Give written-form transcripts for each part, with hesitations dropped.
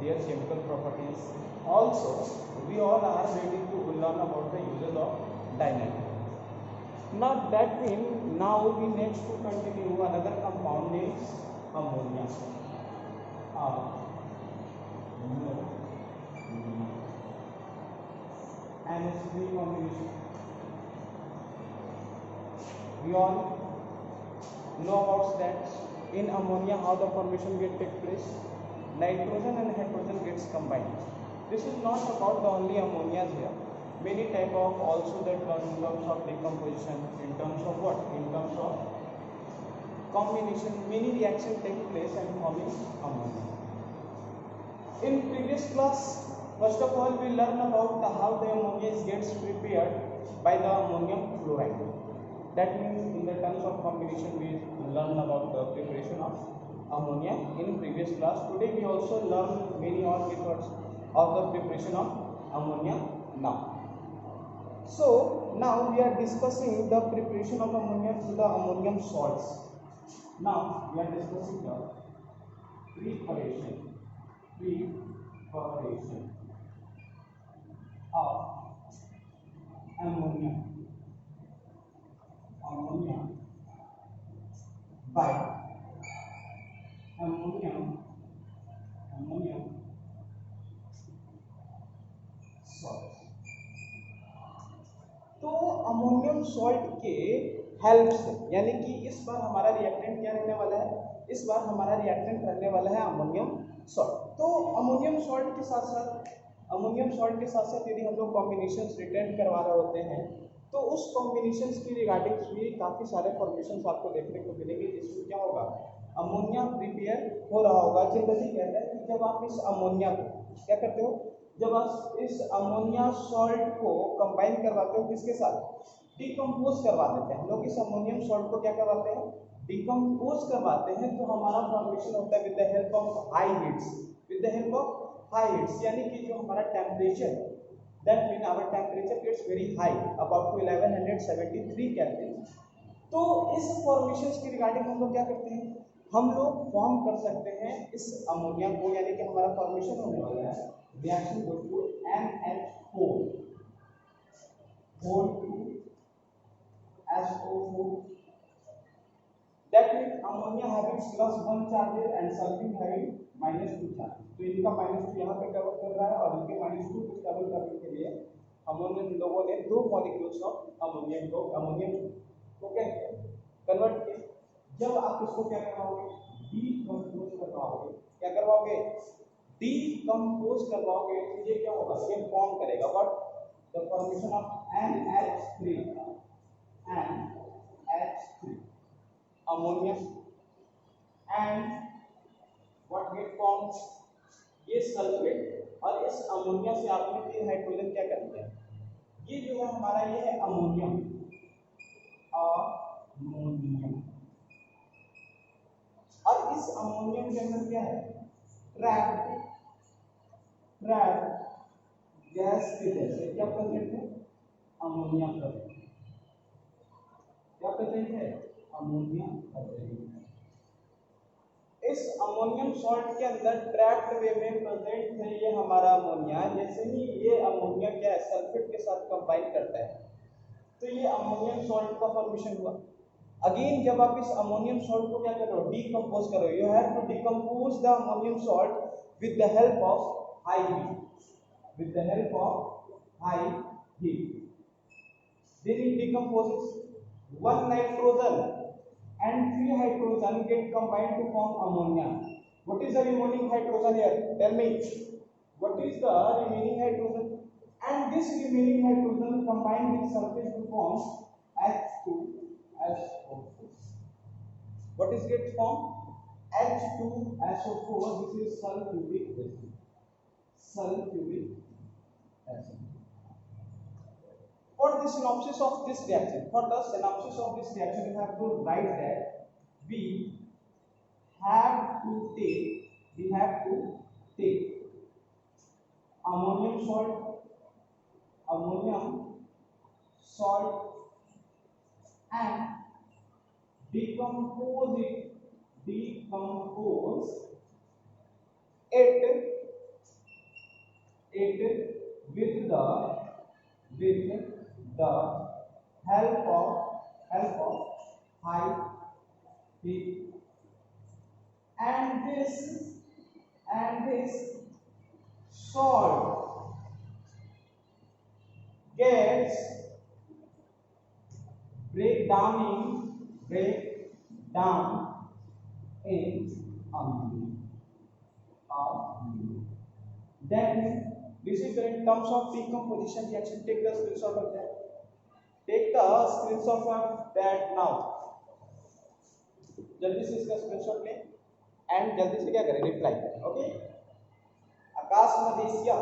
their chemical properties. Also, we all are ready to learn about the uses of dynamic. Now that means now we next to continue another compound is ammonia. NH3 combination. We all know about that. In ammonia, how the formation get take place? Nitrogen and hydrogen gets combined. This is not about the only ammonias here. Many type of also that in terms of decomposition, in terms of what? In terms of combination, many reaction take place and forming ammonia. In previous class, first of all, we learn about how the ammonia gets prepared by the ammonium chloride. That means in the terms of combination, we learn about the preparation of ammonia in previous class. Today we also learn many more methods of the preparation of ammonia now. So now we are discussing the preparation of ammonia through the ammonium salts. Now we are discussing the preparation of ammonia by ammonium salt. तो ammonium salt के help से, यानी कि इस बार हमारा reactant क्या रहने वाला है? इस बार हमारा रिएक्टेंट रहने वाला है अमोनियम सॉल्ट। तो अमोनियम सॉल्ट के साथ साथ यदि हम लोग कॉम्बिनेशंस रिटेंड करवा रहे होते हैं तो उस कॉम्बिनेशंस की रिगार्डिंग भी काफ़ी सारे फॉर्मेशंस आपको देखने को मिलेंगे, जिसमें क्या होगा? अमोनिया प्रिपेयर हो रहा होगा। जनरली कहते हैं कि जब आप इस अमोनिया को क्या करते हो, जब आप इस अमोनिया सॉल्ट को कंबाइन करवाते हो किसके साथ? डिकम्पोज करवा देते हैं हम लोग। इस अमोनियम सॉल्ट को क्या करवाते हैं? डिकम्पोज करवाते हैं। तो हमारा फॉर्मेशन होता है with the help of high heats, यानी कि जो हमारा temperature, that mean our temperature gets very high, about to 1173 kelvin. तो इस फॉर्मेशंस की रिगार्डिंग हम लोग क्या करते हैं? हम लोग फॉर्म कर सकते हैं इस अमोनिया को, यानी कि हमारा फॉर्मेशन होने वाला है reaction goes to NH4 to SO4. That means ammonia having +1 charges and sulfur having -2 charges. तो इनका -2 यहाँ पे कवर कर रहा है और इनके -2 को कवर करने के लिए हम लोगों ने 2 मॉलिक्यूल्स ऑफ अमोनियम को क्या कन्वर्ट किया। जब आप इसको क्या करवाओगे? डीकंपोज करवाओगे। क्या करवाओगे? डीकंपोज करवाओगे तो ये क्या होगा? ये फॉर्म करेगा what? The formation of NH3 ammonia and what get form? ये सल्फेट। और इस अमोनिया से आपने 3 हाइड्रोजन क्या कर दिया? ये जो है हमारा ये है अमोनियम और इस अमोनियम के अंदर क्या है? ट्रैप गैस के जैसे क्या प्रेजेंट है? Ammonia present. क्या प्रेजेंट है? Ammonia present. इस अमोनियम सॉल्ट के अंदर ट्रैप्ड वे में प्रेजेंट है ये हमारा अमोनिया। जैसे ही ये अमोनिया क्या है? सल्फेट के साथ कंबाइन करता है तो ये अमोनियम सॉल्ट का फॉर्मेशन हुआ। अगेन जब आप इस अमोनियम सॉल्ट को क्या कर रहे हो? डीकंपोज कर रहे हो। You have to decompose the ammonium salt with the help of high heat. Then it decomposes 1 nitrogen and 3 hydrogen get combined to form ammonia. What is the remaining hydrogen here? Tell me. What is the remaining hydrogen? And this remaining hydrogen combined with sulfate to form H2SO4. What is get formed? H2SO4. This is sulfuric acid. For the synopsis of this reaction, you have to write that we have to take ammonium salt and decompose it it with the help of high heat, and this salt gets break down in ammonia. Then this is the in terms of decomposition reaction. Take the screenshot of that. Take the screenshot of that now. जल्दी से इसका screenshot लें and जल्दी से क्या करें, reply करें. Okay, आकाश मदेशिया,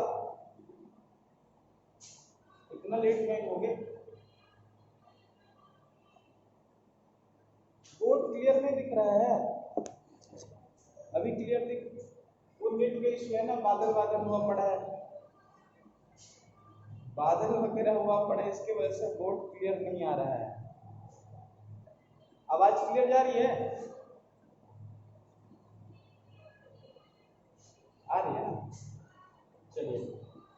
इतना लेट में हो गए. बोर्ड क्लियर नहीं दिख रहा है अभी, क्लियर दिख, वो नेट का इशू है ना, बादल हुआ पड़ा है, बादल वगैरह हुआ पड़ा है, इसके वजह से बोर्ड क्लियर नहीं आ रहा है. आवाज क्लियर जा रही है? आ रही है ना? चलिए,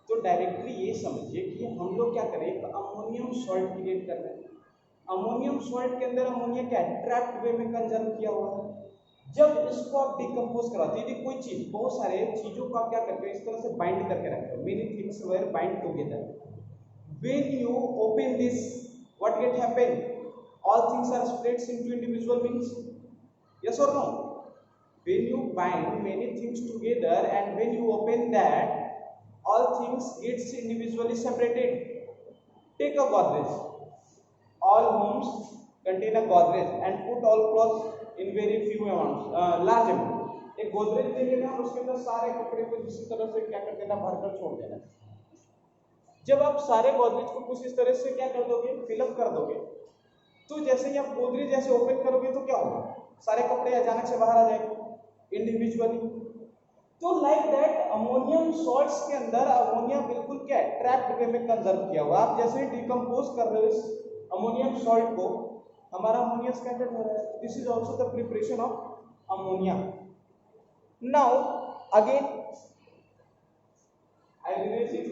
तो डायरेक्टली ये समझिए कि हम लोग क्या करें, एक अमोनियम सॉल्ट क्रिएट कर रहे हैं. अमोनियम सॉल्ट के अंदर अमोनिया क्या है, ट्रैप्ड वे में कंजर्व किया हुआ है. जब इसको आप डिकम्पोज कराते हैं, कोई चीज, बहुत सारे चीजों को आप क्या करते हो, इस तरह से बाइंड करके रखते हो. Many things were bind together. When you open this, what get happen, all things are split into individual beings. Yes or no? When you bind many things together and when you open that, all things gets individually separated. Take a Godrej. All homes contain a Godrej and put all clothes in very few amounts, large amount. एक गोदरेज ले लेना और उसके अंदर सारे कपड़े को जिस तरह से क्या कर देना, भरकर छोड़ देना. जब आप सारे गोदरेज को कुछ इस तरह से क्या कर दोगे, फिलअप कर दोगे, तो जैसे ही आप गोदरेज जैसे ओपन करोगे तो क्या होगा, सारे कपड़े अचानक से बाहर आ जाएंगे इंडिविजुअली. तो लाइक दैट अमोनियम सॉल्ट्स के अंदर अमोनिया बिल्कुल क्या है, ट्रैप्ड वे में कंजर्व किया हुआ. आप जैसे ही डिकम्पोज कर रहे हो इस अमोनियम सॉल्ट को, हमारा अमोनिया स्कैटर्ड हो रहा है. This is also the preparation of ammonia. Now again I reverse it.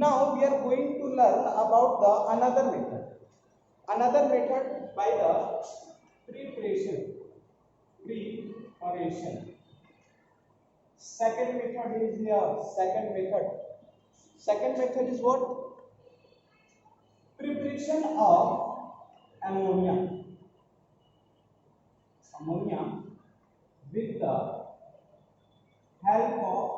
Now we are going to learn about the another method by the preparation. Second method is here. Second method is what? Preparation of ammonia with the help of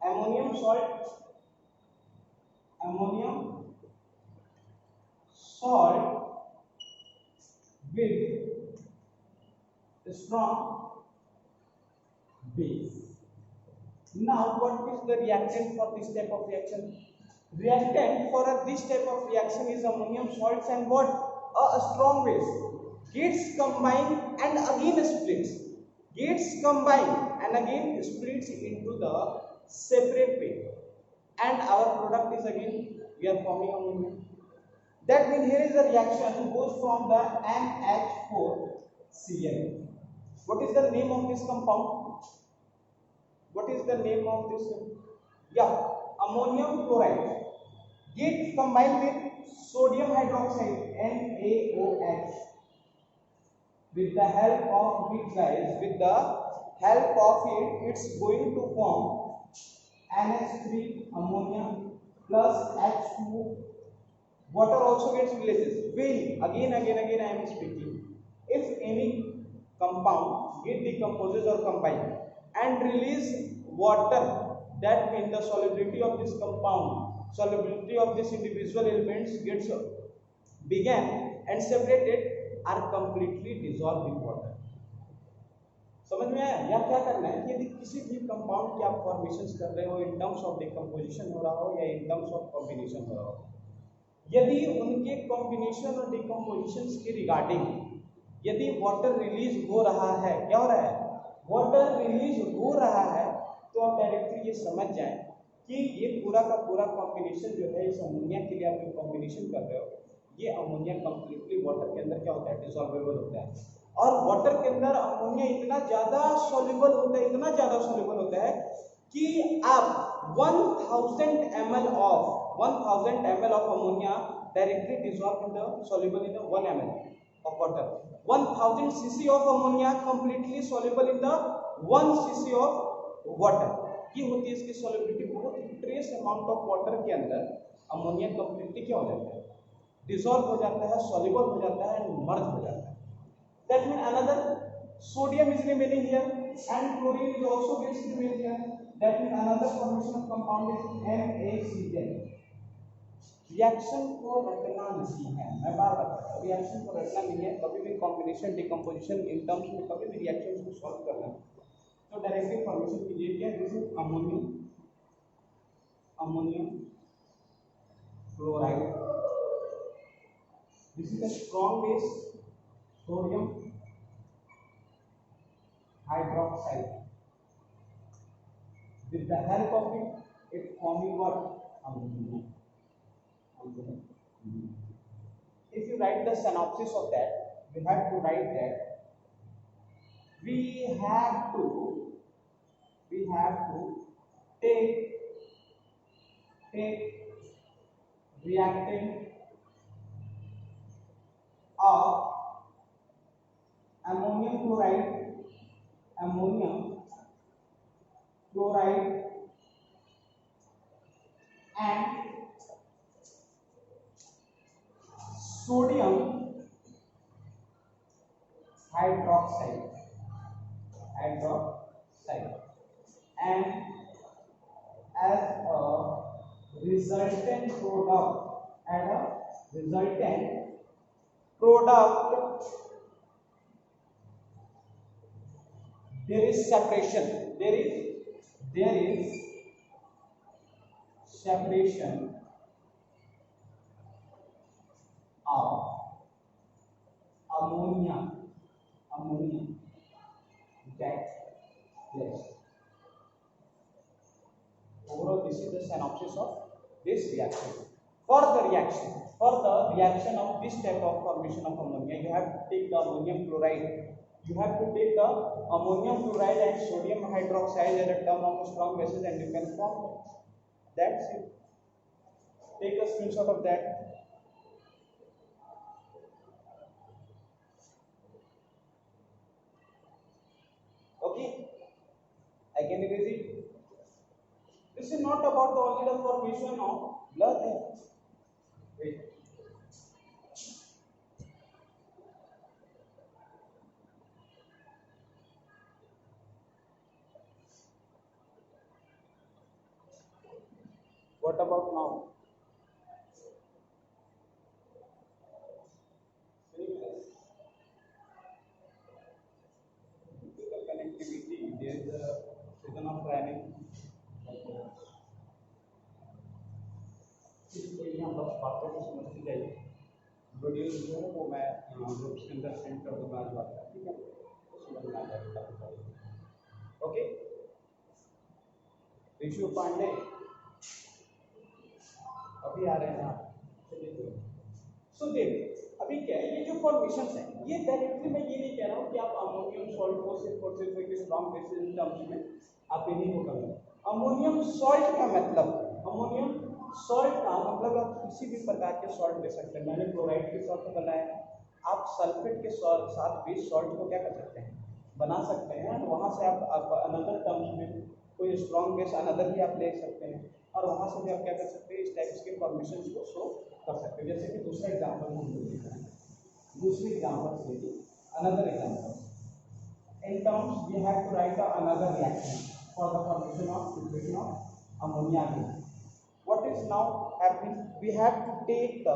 ammonium salt with strong base. Now what is the reactant for this type of reaction? Reactant for this type of reaction is ammonium salts and what? A strong base gets combined and again splits. Into the separate way, and our product is again we are forming ammonia. That means here is the reaction goes from the NH4Cl. What is the name of this compound? Ammonium chloride get combined with sodium hydroxide NaOH. With the help of it, it's going to form NH3 ammonia plus H2. Water also gets releases. When again I am speaking, if any compound get decomposes or combine and release water, that means the solubility of this individual elements gets began and separated are completely dissolved in water. समझ में आया? या क्या करना है, यदि किसी भी कंपाउंड की आप फॉर्मेशन कर रहे हो, इन टर्म्स ऑफ डिकम्पोजिशन हो रहा हो या इन टर्म्स ऑफ कॉम्बिनेशन हो रहा हो, यदि उनके कॉम्बिनेशन और डिकम्पोजिशन के रिगार्डिंग यदि वाटर रिलीज हो रहा है, क्या हो रहा है, वाटर रिलीज हो रहा है, तो आप डायरेक्टली ये समझ जाएं कि ये पूरा का पूरा कॉम्बिनेशन जो है, इस अमोनिया के लिए आप जो कॉम्बिनेशन कर रहे हो, ये अमोनिया कंप्लीटली वाटर के अंदर क्या होता है, डिसॉल्वेबल होता है। और वाटर के अंदर अमोनिया इतना ज्यादा सॉल्युबल होता है, इतना ज्यादा सॉल्युबल होता है कि आप 1000 ml of ammonia directly dissolved in the soluble in the 1 ml of water. 1000 cc of ammonia completely soluble in the 1 cc of water. ये होती है इसकी सॉल्युबिलिटी। बहुत ट्रेस अमाउंट ऑफ वाटर के अंदर अमोनिया कंप्लीटली क्या हो जाता है, डिसॉल्व हो जाता है, सॉल्युबल हो जाता है एंड मर्ज हो जाता है। That means another sodium is remaining here and chlorine is also gets remain here. That means another formation of compound is NaCl. Reaction को रटना नहीं है, मैं बार बार कहता हूँ रिएक्शन को रटना नहीं है। कभी भी कॉम्बिनेशन डिकम्पोजिशन इन टर्म्स में कभी भी रिएक्शन को सॉल्व करना है तो डायरेक्टली फॉर्मेशन कीजिए क्या, this is ammonium chloride, this is a strong base sodium hydroxide. With the help of it forming what? Ammonia. If you write the synopsis of that, you have to write that we have to take reactant of ammonium chloride and sodium hydroxide and as a resultant product there is separation of ammonia that place. Overall, this is the synopsis of this reaction. For the reaction of this type of formation of ammonia, you have to take the ammonium chloride. You have to take the ammonium chloride and sodium hydroxide as a term of strong bases, and you can form it. That's it. Take a screenshot of that. Okay, I can erase it. This is not about only the formation of blood. Wait. What about now? Physical connectivity. There is a season of training. इसको यहाँ बस बातों को समझते जाइए। Video जो है वो मैं ग्रुप्स के अंदर सेंड कर दूँगा आज बात, ठीक है, समझ में आ जाएगा। ओके, ऋषु पांडे अभी आ रहे हैं आप, चलिए। सो देख अभी क्या है, ये जो फॉर्मेशन है ये डायरेक्टली मैं ये नहीं कह रहा हूँ कि आप अमोनियम सॉल्ट को सिर्फ और सिर्फ एक स्ट्रॉन्ग बेसिस टर्म्स में आप इन्हीं को करें। अमोनियम सॉल्ट का मतलब आप किसी भी प्रकार के सॉल्ट ले सकते हैं। मैंने क्लोराइड के सॉल्ट बनाया, आप सल्फेट के साथ बेस सॉल्ट को क्या कर सकते हैं, बना सकते हैं। वहाँ से आप अनदर टर्म्स में कोई स्ट्रॉन्ग बेस अनदर भी आप ले सकते हैं और वहाँ से भी आप क्या कर सकते हैं, इस टाइप्स के फॉर्मेशन को शो कर सकते हैं। जैसे कि दूसरा एग्जाम्पल हम देख रहे हैं, दूसरी एग्जाम्पल लीजिए, another example in terms we have to write another reaction for the formation of ammonia again. What is now happening, we have to take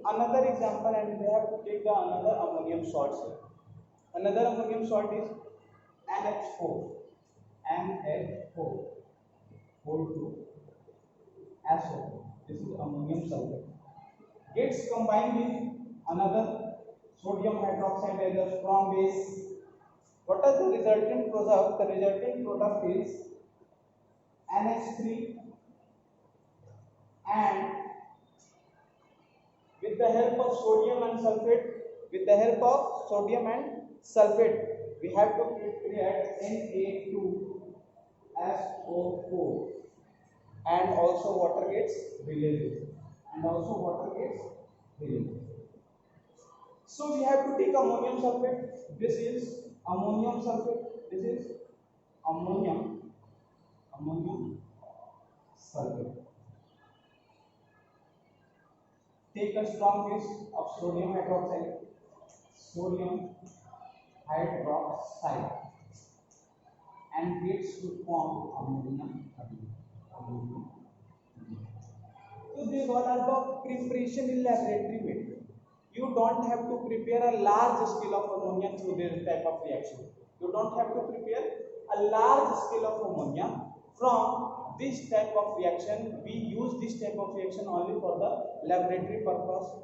another example and we have to take the another ammonium salt here. Another ammonium salt is NH4 whole to SO. This is ammonium sulfate, gets combined with another sodium sodium hydroxide as a strong base. What is the resultant product? The resultant product is NH3, and with the help of sodium and sulfate, we have to create Na2SO4, and also water gets released. So we have to take ammonium sulfate. This is ammonium sulfate. This is ammonium sulfate. Take a strong base of sodium hydroxide, and gets to form ammonium. So these all are the preparation in laboratory method. You don't have to prepare a large scale of ammonia through this type of reaction. You don't have to prepare a large scale of ammonia from this type of reaction. We use this type of reaction only for the laboratory purpose.